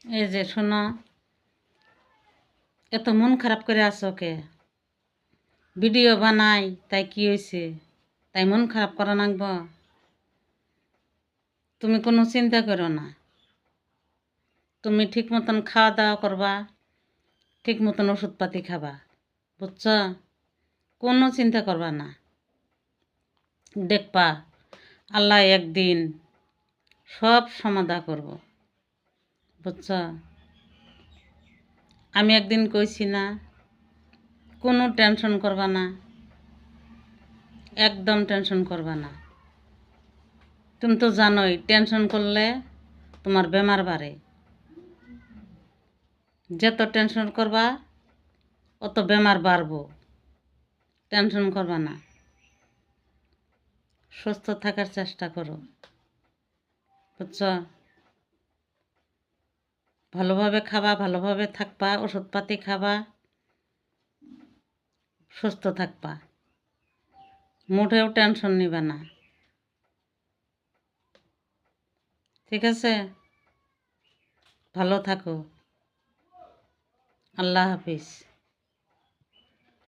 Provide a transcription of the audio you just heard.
এই যে শোনো, এত মন খারাপ করে আছো কে? ভিডিও বানাই তাই কি হয়েছে? তাই মন খারাপ করা নাগব? তুমি কোনো চিন্তা করো না। তুমি ঠিক মতন খাওয়া দাওয়া করবা, ঠিক মতন ওষুধপাতি খাবা, বুঝছ? কোনো চিন্তা করবা না। দেখবা আল্লাহ একদিন সব সমাধা করব, বুঝছ? আমি একদিন কইছি না, কোনো টেনশন করবা না, একদম টেনশন করবা না। তুমি তো জানোই টেনশন করলে তোমার বেমার বাড়ে। যত টেনশন করবা অত বেমার বাড়বো। টেনশন করবা না, সুস্থ থাকার চেষ্টা করো, বুঝছ? ভালোভাবে খাবা, ভালোভাবে থাকবা, ওষুধপাতি খাবা, সুস্থ থাকবা, মোটেও টেনশন নিবা না, ঠিক আছে? ভালো থাকো। আল্লাহ হাফিজ।